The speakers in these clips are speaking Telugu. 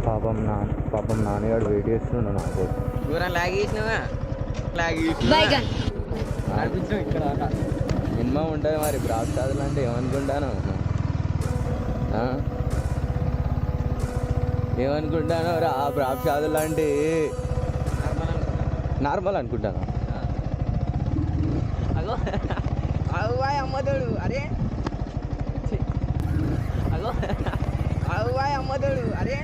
పాపం నాన్నగాడు వెయిట్ చేస్తుండ నాకు సినిమా ఉంటుంది మరి బ్రాక్ కాదులు అంటే ఏమనుకుంటాను ఏమనుకుంటాను రా బ్రాక్ కాదులు అంటే నార్మల్ అనుకుంటాను. అగో అవ్వాయి అమ్మతోడు అరే అగో అవ్వాయి అమ్మతోడు అరే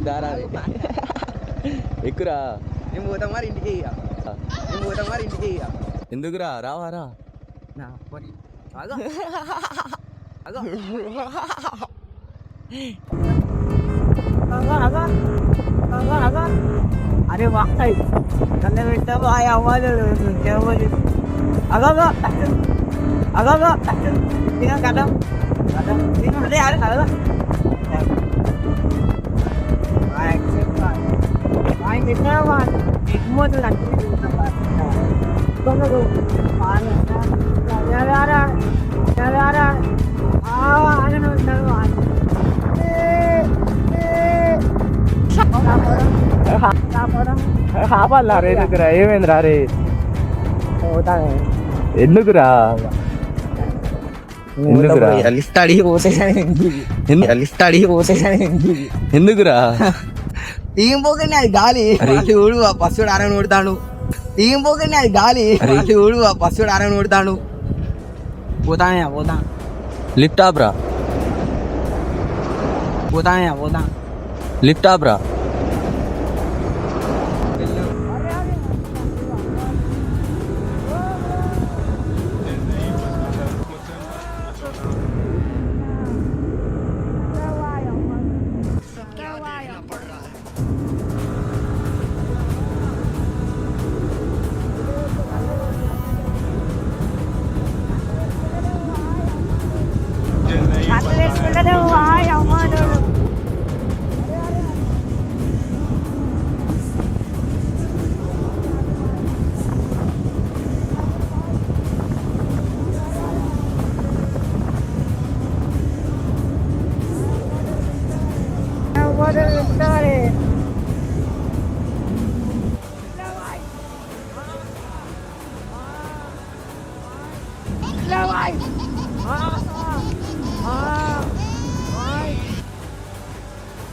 దారా ఎక్కురా నేను పోతాం మరి ఇంటికి ఇక నేను పోతాం మరి ఇంటికి ఇక ఎందుకురా రావారా అగో అగో अरे वाह कल बेटा भाई आवाज क्या बोले अगो अगो tinggal kadang ini ada यार kalau baik cepat baik kita wan semua tu nanti kau mana ada ada nonton కాపాలా రే దగ్గర ఏమైందిరా రే ఎందుకురా లిస్ట్ అడిగి ఎందుకురా ఏం పోకండి అది గాలి ఊడు పసుడు ఆరని కొడతాడు ఏం పోకండి అది గాలి ఊడు పసుడు ఆరని కొడతాడు పోతా లిఫ్ట్ ఆప్రా పోతా లిఫ్ట్ ఆప్రా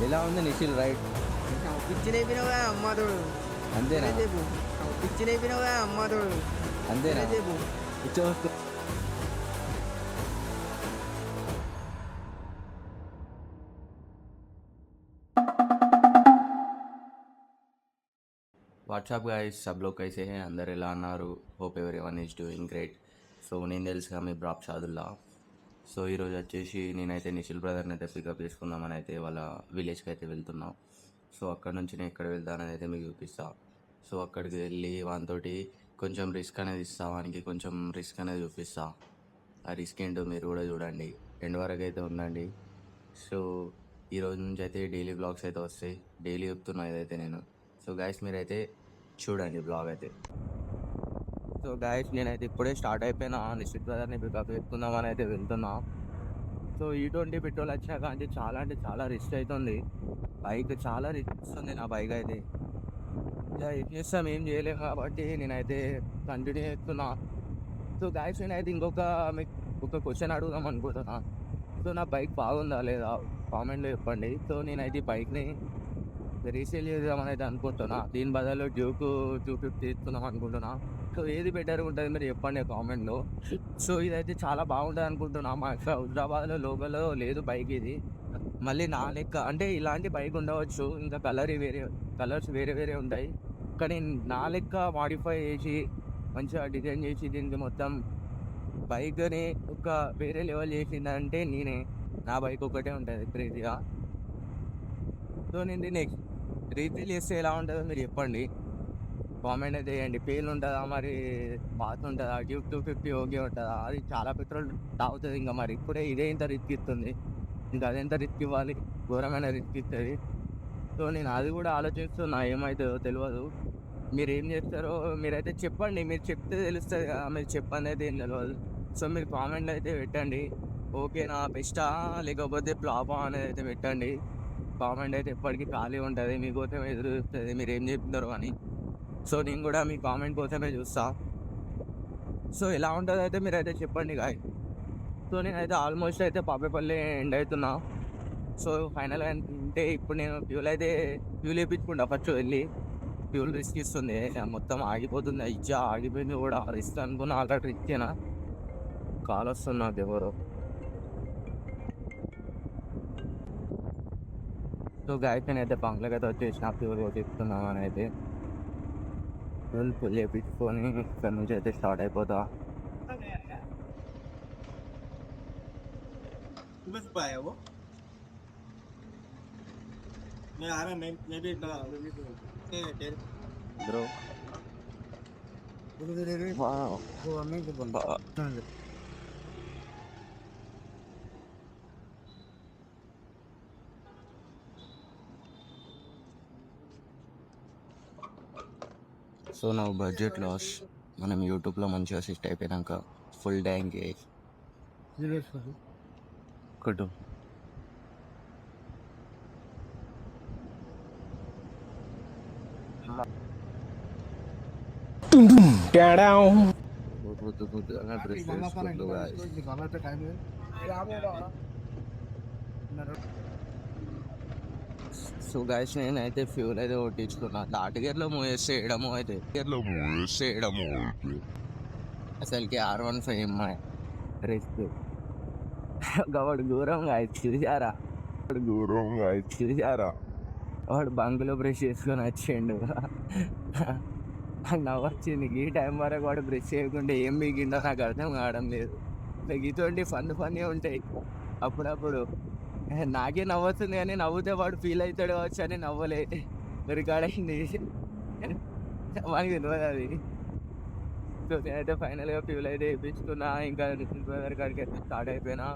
ఎలా ఉంది నిఖిల్ రైట్ పిచ్చినైపోయినావా అమ్మాతోడు అంతేనా పిచ్చినైపోయినావా అమ్మాతోడు అంతేనా వాట్సాప్ గాయ్స్ సబ్ లోగ్ కైసే హై అందరు ఎలా అన్నారు hope everyone is doing great. So నేను తెలుసుగా మీ బ్రాక్ షాదుల్లా. సో ఈరోజు వచ్చేసి నేనైతే నిఖిల్ బ్రదర్ని అయితే పికప్ చేసుకుందామని అయితే వాళ్ళ విలేజ్కి అయితే వెళ్తున్నాం. సో అక్కడ నుంచి నేను ఎక్కడ వెళ్తానని అయితే మీకు చూపిస్తా. సో అక్కడికి వెళ్ళి వానితోటి కొంచెం రిస్క్ అనేది ఇస్తా, వానికి కొంచెం రిస్క్ అనేది చూపిస్తా. ఆ రిస్క్ ఏంటో మీరు కూడా చూడండి, ఎండ్ వరకు అయితే ఉండండి. సో ఈరోజు నుంచి అయితే డైలీ బ్లాగ్స్ అయితే వస్తాయి, డైలీ చెప్తున్నా ఇదైతే నేను. సో గాయస్ మీరైతే చూడండి బ్లాగ్ అయితే. సో గాయస్ నేనైతే ఇప్పుడే స్టార్ట్ అయిపోయినా, నిశ్చిత్ బ్రదర్ని పికప్ చేసుకుందామని అయితే వెళ్తున్నా. సో E20 పెట్రోల్ వచ్చాక అంటే చాలా రిస్క్ అవుతుంది, బైక్ చాలా రిస్క్ వస్తుంది నా బైక్ అయితే. ఇలా ఏం చేస్తాం, ఏం చేయలేము కాబట్టి నేనైతే కంటిన్యూ చేస్తున్నా. సో గాయస్ నేనైతే మీకు ఒక క్వశ్చన్ అడుగుదాం అనుకుంటున్నా. సో నా బైక్ బాగుందా లేదా కామెంట్లో చెప్పండి. సో నేనైతే ఈ బైక్ని రీసేల్ చేద్దామని అయితే అనుకుంటున్నా, దీని బదులు డ్యూక్ 250 ఇస్తున్నాం అనుకుంటున్నా. సో ఏది బెటర్గా ఉంటుంది మీరు చెప్పండి కామెంట్లో. సో ఇదైతే చాలా బాగుంటుంది అనుకుంటున్నా. మా యొక్క హైదరాబాద్లో లోకల్లో లేదు బైక్ ఇది. మళ్ళీ నా లెక్క అంటే ఇలాంటి బైక్ ఉండవచ్చు, ఇంకా కలర్స్ వేరే ఉంటాయి, కానీ నా లెక్క మాడిఫై చేసి మంచిగా డిజైన్ చేసి దీనికి మొత్తం బైక్ని ఒక వేరే లెవెల్ చేసిందంటే నేనే. నా బైక్ ఒకటే ఉంటుంది క్రేజీగా. సో నేను దీన్ని రీసేల్ చేస్తే ఎలా ఉంటుందో మీరు చెప్పండి, కామెంట్ అయితే చేయండి. పేలు ఉంటుందా మరి, బాత్ ఉంటుందా, డ్యూక్ 250 ఓకే ఉంటుందా, అది చాలా పెట్రోల్ తాగుతుంది. ఇంకా మరి ఇప్పుడే ఇదే ఇంత రిస్క్ ఇస్తుంది, ఇంకా అదెంత రిస్క్ ఇవ్వాలి, ఘోరమైన రిస్క్ ఇస్తుంది. సో నేను అది కూడా ఆలోచిస్తున్నా, ఏమవుతుందో తెలియదు. మీరు ఏం చేస్తారో మీరైతే చెప్పండి, మీరు చెప్తే తెలుస్తుంది కదా, మీరు చెప్పండి అయితే ఏం తెలియదు. సో మీరు కామెంట్ అయితే పెట్టండి, ఓకేనా, బెస్టా లేకపోతే ఫ్లాపా అనేది అయితే పెట్టండి. కామెంట్ అయితే ఎప్పటికీ ఖాళీ ఉంటుంది, మీకోసమే ఎదురు చూస్తుంది మీరు ఏం చెప్తున్నారు అని. సో నేను కూడా మీ కామెంట్ కోసమే చూస్తా. సో ఎలా ఉంటుందో అయితే మీరైతే చెప్పండి గాయ్. సో నేనైతే ఆల్మోస్ట్ అయితే పాపేపల్లి ఎండ్ అవుతున్నా. సో ఫైనల్గా అంటే ఇప్పుడు నేను ఫ్యూల్ వేయించుకుంటా ఫస్ట్ వెళ్ళి. ఫ్యూల్ రిస్క్ ఇస్తుంది, మొత్తం ఆగిపోతుంది. ఇచ్చా ఆగిపోయింది కూడా, రిస్క్ అనుకున్నా ఆల్రెడీ రిస్కేనా. కాల్ వస్తుంది నాకు ఎవరో. సో గాయస్ నేనైతే బంగ్లాకి అయితే వచ్చేసిన ఫ్యూల్ కొట్టిస్తున్నాను అని అయితే. ఫ్యూల్ ఫుల్ వేయించుకొని ఇక్కడ నుంచి అయితే స్టార్ట్ అయిపోతా. బ్రో సో నా బడ్జెట్ లాస్. మనం యూట్యూబ్లో మంచిగా సెట్ అయిపోయాక ఫుల్ ట్యాంక్ కొట్టు. సో గాయస్ నేనైతే ఫ్యూల్ అయితే కొట్టించుకున్నా. థర్డ్ గేర్లో మూవ్ చేస్తే వేయడము అయితే అసలుకి R15 రిస్క్. వాడు దూరంగా చూసారా వాడు బంకులో బ్రష్ చేసుకొని వచ్చిండు. నాకు నవ్వొచ్చింది. ఈ టైం వరకు వాడు బ్రష్ చేయకుండా ఏం మిగిండో నాకు అర్థం కావడం లేదు. ఇటువంటి ఫన్నీ ఉంటాయి అప్పుడప్పుడు. నాకే నవ్వుతుంది కానీ నవ్వుతే వాడు ఫీల్ అవుతాడు కావచ్చు అని నవ్వలే. రికార్డ్ అయింది, వానికి తెలియదు అది. సో నేనైతే ఫైనల్గా ఫ్యూల్ అయితే వేయించుకున్నా. ఇంకా నిశ్చిత్ బ్రదర్ కాడికి అయితే స్టార్ట్ అయిపోయినా.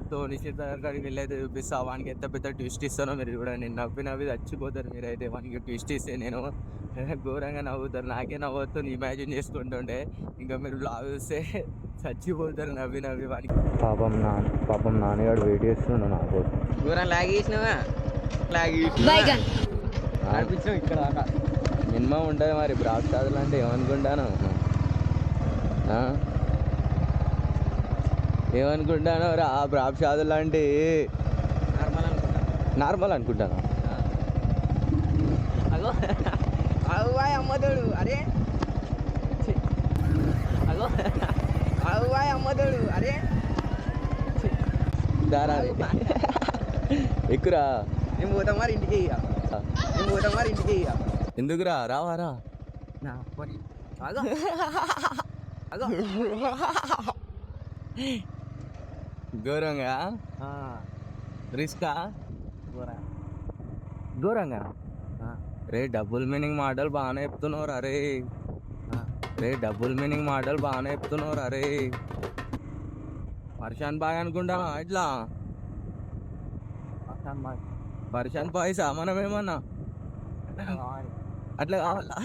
సో నిశ్చిత్ బ్రదర్ కాడికి వెళ్ళి అయితే చూపిస్తా. వానికి ఎంత పెద్ద ట్విస్ట్ ఇస్తానో మీరు చూడండి. నవ్వి చచ్చిపోతారు మీరైతే. వానికి ట్విస్ట్ ఇస్తే నేను ఘోరంగా నవ్వుతారు. నాకే నవ్వుతుంది ఇమాజిన్ చేసుకుంటుంటే. ఇంకా మీరు బ్లాగ్ చూస్తే చచ్చిపోతారు నవ్వి వానికి. పాపం నాన్నగాడు వెయిట్ చేస్తుండు నాకు. దూరం లాగేసినావా ఇక్కడ మినిమం ఉంటుంది మరి. బ్రాక్ సాధులు అంటే ఏమనుకుంటాను రా. బ్రాక్ సాధులు అంటే నార్మల్ అనుకుంటాను. అవ్వాయి అమ్మదోడు అరే అవ్వాయి అమ్మదోడు అరే దారా ఎక్కురా. నేను పోతాం మరి ఇంటికి ఎందుకురా రావారా. ఘోరంగా రిస్కా ఘోరంగా. రే డబుల్ మీనింగ్ మాటలు బాగానే చెప్తున్నావురా రే. పర్షాన్ బాయ్ అనుకుంటావా ఇట్లా? పర్షాన్ బాయ్సా మనమేమన్నా అట్లా కావాలా?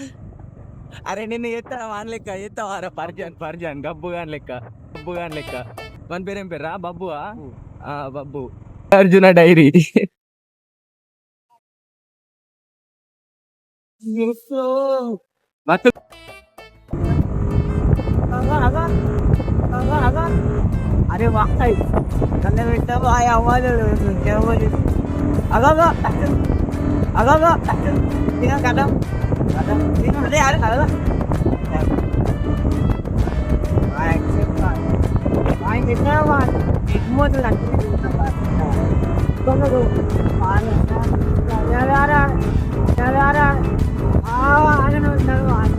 అరే నిన్ను ఎత్తా వాని లెక్క ఎత్తావారా? పర్షాన్ గబ్బుగాని లెక్క. మన పేరేం పేరా? బబ్బువా? బబ్బు. అర్జున డైరీ. अरे वाह कल बेटा भाई आवाज क्या बोल अगा tinggal kadang tinggal ada ada baik baik kita wan semua tu lagi kau tu ada ada nonton wan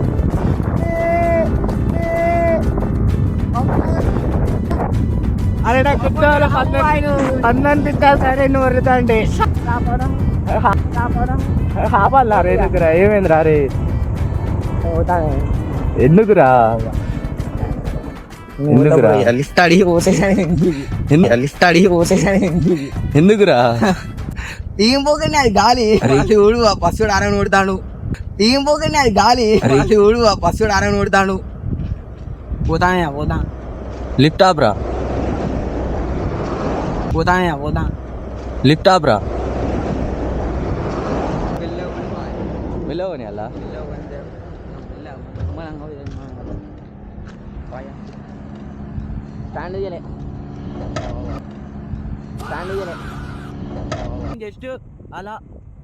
అరే నాకు అన్నం తింటా సరే నువ్వు వరుతాండి ఆపాలా రే దగ్గర ఏమైందిరా రే? ఎందుకురా లిఫ్ట్ అడిగి పోతే ఎందుకురా ఏం పోకండి అది గాలి ఊడు ఆ పశువుడు ఆరని ఓడతాడు. ఏం పోకండి అది గాలి ఊడు ఆ పశువుడు ఆరని ఓడతాడు. పోతా లిఫ్ట్ ఆప్రా పోతా లిఫ్ట్ ఆప్రా వెళ్ళవని అలా జస్ట్ అలా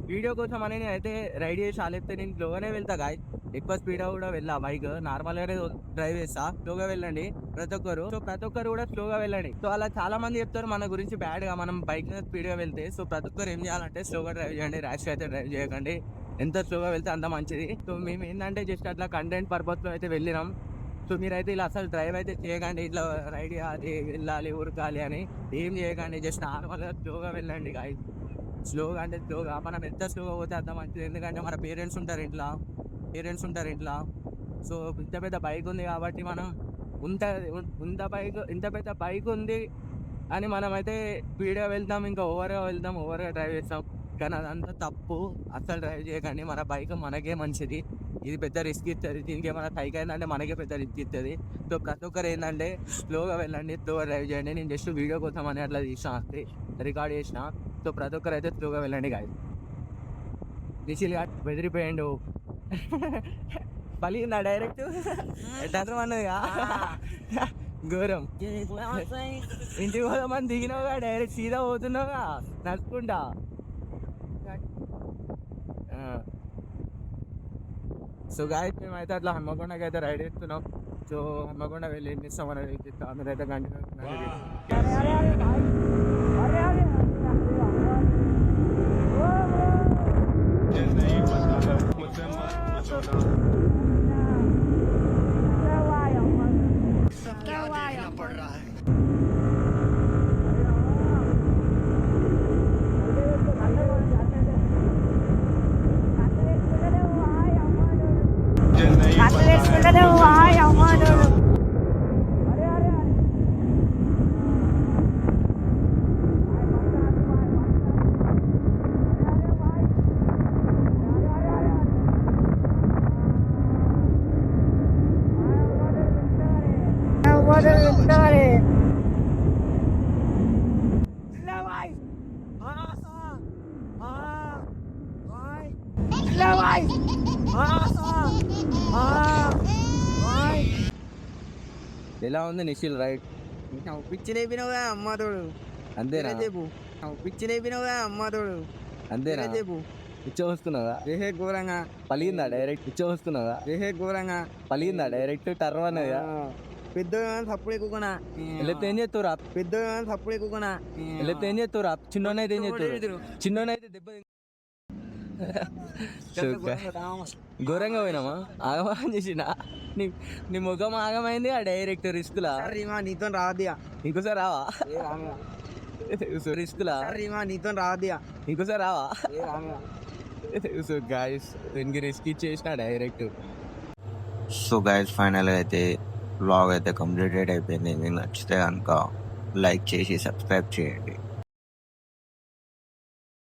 వీడియో కోసం అని నేను అయితే రైడ్ చేసి ఆలేస్తే నేను స్లోగానే వెళ్తా గాయ, ఎక్కువ స్పీడ్ కూడా వెళ్ళా. బైక్ నార్మల్గానే డ్రైవ్ చేస్తా, స్లోగా వెళ్ళండి ప్రతి ఒక్కరు. సో ప్రతి ఒక్కరు కూడా స్లోగా వెళ్ళండి. సో అలా చాలా మంది చెప్తారు మన గురించి బ్యాడ్ గా, మనం బైక్ మీద స్పీడ్ గా వెళ్తే. సో ప్రతి ఒక్కరు ఏం చేయాలంటే స్లోగా డ్రైవ్ చేయండి, ర్యాష్ అయితే డ్రైవ్ చేయకండి. ఎంత స్లోగా వెళ్తే అంత మంచిది. సో మేము ఏంటంటే జస్ట్ అట్లా కంటెంట్ పర్పస్ లో అయితే వెళ్ళినాం. సో మీరైతే ఇలా అసలు డ్రైవ్ అయితే చేయకండి, ఇట్లా రైడ్ చేయాలి, వెళ్ళాలి, ఉరకాలి అని ఏం చేయకండి. జస్ట్ నార్మల్గా స్లోగా వెళ్ళండి గాయ. స్లోగా అంటే స్లోగా, మనం ఎంత స్లోగా పోతే అంత మంచిది. ఎందుకంటే మన పేరెంట్స్ ఉంటారు ఇంట్లో. సో ఇంత పెద్ద బైక్ ఉంది కాబట్టి మనం ఇంత పెద్ద బైక్ ఉంది అని మనం అయితే స్పీడ్గా వెళ్తాం, ఇంకా ఓవర్గా డ్రైవ్ చేస్తాం. కానీ అదంతా తప్పు. అసలు డ్రైవ్ చేయకండి, మన బైక్ మనకే మంచిది. ఇది పెద్ద రిస్క్ ఇస్తుంది, దీనికి ఏమైనా పైకి అయిందంటే మనకే పెద్ద రిస్క్ ఇస్తుంది. సో ప్రతి ఒక్కరు ఏంటంటే స్లోగా వెళ్ళండి, స్లోగా డ్రైవ్ చేయండి. నేను జస్ట్ వీడియో కోసం అని అట్లా రికార్డ్ చేసిన. సో ప్రతి ఒక్కరు అయితే స్లోగా వెళ్ళండి గాయ. నిఖిల్ బెదిరిపోయాడు, పలిగిందా డైరెక్ట్ ఎట్లా అన్నదిగా ఘోరం. ఇంటికి పోదామని దిగినావుగా, డైరెక్ట్ సీదా పోతున్నావుగా నడుచుకుంటా. సో గాయస్ మేమైతే అట్లా హన్మకొండకి అయితే రైడ్ చేస్తున్నాం. సో హన్మకొండ వెళ్ళి ఏం చేస్తాం అనేది చెప్తాం. మీరైతే కంటిన్యూ. ఎలా ఉంది నిఖిల్ రైడ్? పిచ్చి లేపినవుగా అమ్మాతోడు, అంతేనా? పిచ్చి లేపినవుగా అమ్మాతోడు, అంతేనా? పిచ్చ వస్తున్నావా? రేహే ఘోరంగా పలిగిందా డైరెక్ట్? పిచ్చ వస్తున్నావా? రేహే ఘోరంగా పలిగిందా డైరెక్ట్ టర్వ్ అన్నదా? పెద్ద తప్పుడు ఎక్కుకున్నా, లేకపోతే ఏం చేస్తావురా? పెద్ద తప్పుడు ఎక్కుకున్నా, లేకపోతే ఏం చేస్తావురా? చిన్నోనైతే ఏం చేస్తావు? చిన్నోనైతే దెబ్బ ఘోరంగా పోయినామా? ఆగమని చేసినా నీ ముఖం ఆగమైంది ఆ డైరెక్ట్ రిస్క్ లా. నీతో రాదియా ఇంకోసారి రావా? రిస్క్ లా నీతో రాదియా ఇంకోసారి రావా? సో గాయస్ దీనికి రిస్క్ ఇచ్చేసిన డైరెక్ట్. సో గాయస్ ఫైనల్గా అయితే వ్లాగ్ అయితే కంప్లీటెడ్ అయిపోయింది. మీకు నచ్చితే కనుక లైక్ చేసి సబ్స్క్రైబ్ చేయండి.